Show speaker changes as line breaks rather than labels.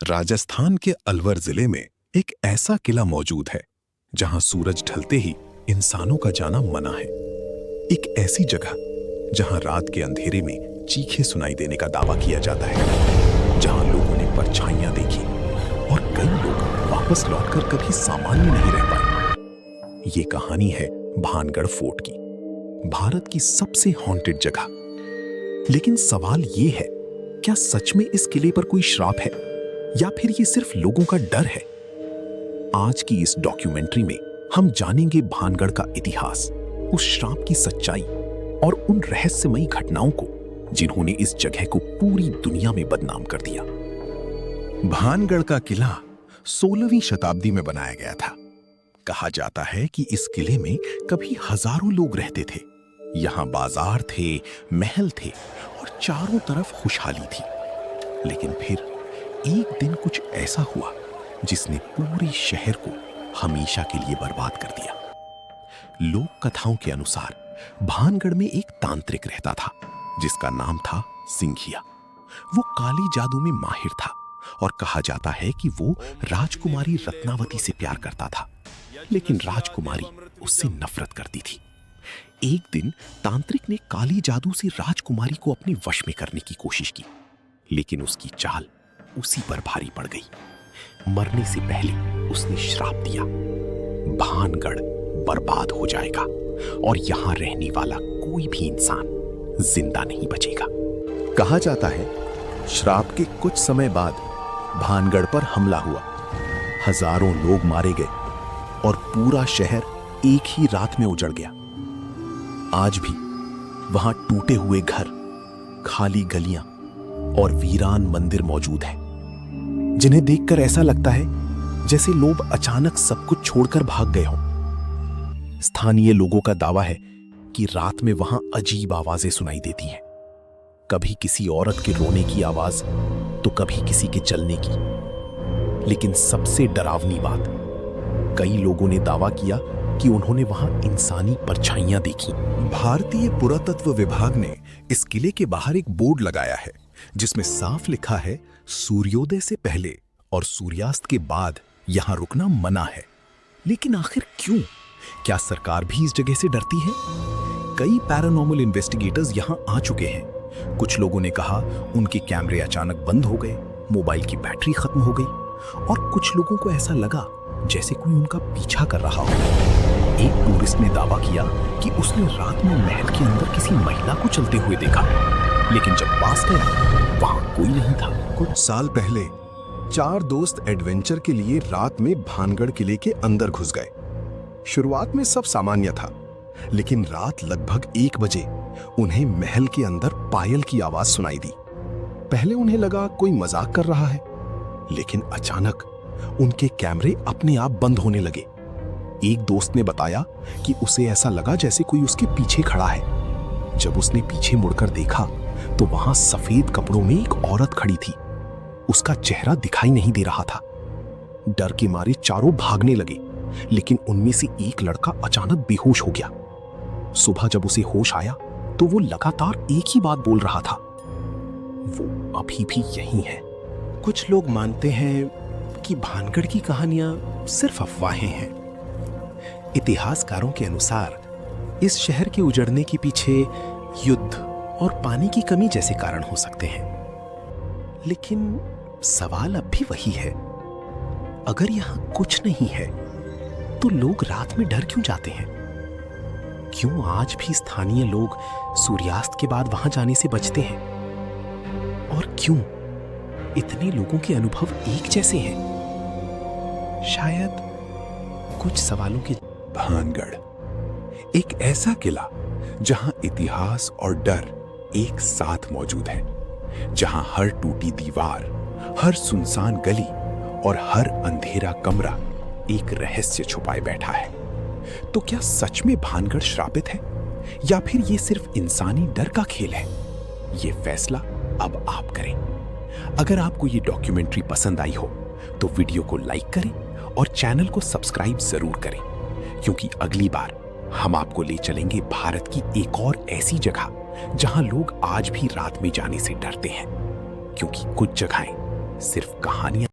राजस्थान के अलवर जिले में एक ऐसा किला मौजूद है जहां सूरज ढलते ही इंसानों का जाना मना है। एक ऐसी जगह जहां रात के अंधेरे में चीखें सुनाई देने का दावा किया जाता है, जहां लोगों ने परछाइयां देखी और कई लोग वापस लौटकर कभी सामान्य नहीं रह पाए। ये कहानी है भानगढ़ फोर्ट की, भारत की सबसे हॉन्टेड जगह। लेकिन सवाल ये है, क्या सच में इस किले पर कोई श्राप है या फिर ये सिर्फ लोगों का डर है? आज की इस डॉक्यूमेंट्री में हम जानेंगे भानगढ़ का इतिहास, उस श्राप की सच्चाई और उन रहस्यमयी घटनाओं को जिन्होंने इस जगह को पूरी दुनिया में बदनाम कर दिया। भानगढ़ का किला 16वीं शताब्दी में बनाया गया था। कहा जाता है कि इस किले में कभी हजारों लोग रहते थे। यहां बाजार थे, महल थे और चारों तरफ खुशहाली थी। लेकिन फिर एक दिन कुछ ऐसा हुआ जिसने पूरे शहर को हमेशा के लिए बर्बाद कर दिया। लोक कथाओं के अनुसार भानगढ़ में एक तांत्रिक रहता था जिसका नाम था सिंघिया। वो काली जादू में माहिर था और कहा जाता है कि वो राजकुमारी रत्नावती से प्यार करता था, लेकिन राजकुमारी उससे नफरत करती थी। एक दिन तांत्रिक ने काली जादू से राजकुमारी को अपने वश में करने की कोशिश की, लेकिन उसकी चाल उसी पर भारी पड़ गई। मरने से पहले उसने श्राप दिया, भानगढ़ बर्बाद हो जाएगा और यहां रहने वाला कोई भी इंसान जिंदा नहीं बचेगा। कहा जाता है श्राप के कुछ समय बाद भानगढ़ पर हमला हुआ, हजारों लोग मारे गए और पूरा शहर एक ही रात में उजड़ गया। आज भी वहां टूटे हुए घर, खाली गलियां और वीरान मंदिर मौजूद हैं, जिन्हें देखकर ऐसा लगता है जैसे लोग अचानक सब कुछ छोड़कर भाग गए हों। स्थानीय लोगों का दावा है कि रात में वहां अजीब आवाजें सुनाई देती हैं, कभी किसी औरत के रोने की आवाज तो कभी किसी के चलने की। लेकिन सबसे डरावनी बात, कई लोगों ने दावा किया कि उन्होंने वहां इंसानी परछाइयां देखी। भारतीय पुरातत्व विभाग ने इस किले के बाहर एक बोर्ड लगाया है जिसमें साफ लिखा है, सूर्योदय से पहले और सूर्यास्त के बाद यहां रुकना मना है। लेकिन आखिर क्यों? क्या सरकार भी इस जगह से डरती है? कई पैरानॉर्मल इन्वेस्टिगेटर्स यहां आ चुके हैं। कुछ लोगों ने कहा उनके कैमरे अचानक बंद हो गए, मोबाइल की बैटरी खत्म हो गई और कुछ लोगों को ऐसा लगा जैसे कोई उनका पीछा कर रहा हो। एक टूरिस्ट ने दावा किया कि उसने रात में महल के अंदर किसी महिला को चलते हुए देखा, लेकिन जब पास गया वहां कोई नहीं था।
कुछ साल पहले 4 दोस्त एडवेंचर के लिए रात में भानगढ़ किले के अंदर घुस गए। शुरुआत में सब सामान्य था, लेकिन रात लगभग 1 बजे उन्हें महल के अंदर पायल की आवाज सुनाई दी। पहले उन्हें लगा कोई मजाक कर रहा है, लेकिन अचानक उनके कैमरे अपने आप बंद होने लगे। एक दोस्त ने बताया कि उसे ऐसा लगा जैसे कोई उसके पीछे खड़ा है। जब उसने पीछे मुड़कर देखा तो वहां सफेद कपड़ों में एक औरत खड़ी थी। उसका चेहरा दिखाई नहीं दे रहा था। डर के मारे चारों भागने लगे, लेकिन उनमें से एक लड़का अचानक बेहोश हो गया। सुबह जब उसे होश आया तो वो लगातार एक ही बात बोल रहा था, वो अभी भी यहीं है।
कुछ लोग मानते हैं कि भानगढ़ की कहानियां सिर्फ अफवाहें हैं। इतिहासकारों के अनुसार इस शहर के उजड़ने के पीछे युद्ध और पानी की कमी जैसे कारण हो सकते हैं। लेकिन सवाल अब भी वही है, अगर यहां कुछ नहीं है तो लोग रात में डर क्यों जाते हैं? क्यों आज भी स्थानीय लोग सूर्यास्त के बाद वहां जाने से बचते हैं? और क्यों इतने लोगों के अनुभव एक जैसे हैं? शायद कुछ सवालों के
भानगढ़ एक ऐसा किला जहां इतिहास और डर एक साथ मौजूद है, जहां हर टूटी दीवार, हर सुनसान गली और हर अंधेरा कमरा एक रहस्य छुपाए बैठा है। तो क्या सच में भानगढ़ श्रापित है या फिर ये सिर्फ इंसानी डर का खेल है? ये फैसला अब आप करें। अगर आपको ये डॉक्यूमेंट्री पसंद आई हो तो वीडियो को लाइक करें और चैनल को सब्सक्राइब जरूर करें, क्योंकि अगली बार हम आपको ले चलेंगे भारत की एक और ऐसी जगह जहां लोग आज भी रात में जाने से डरते हैं, क्योंकि कुछ जगहें सिर्फ कहानियां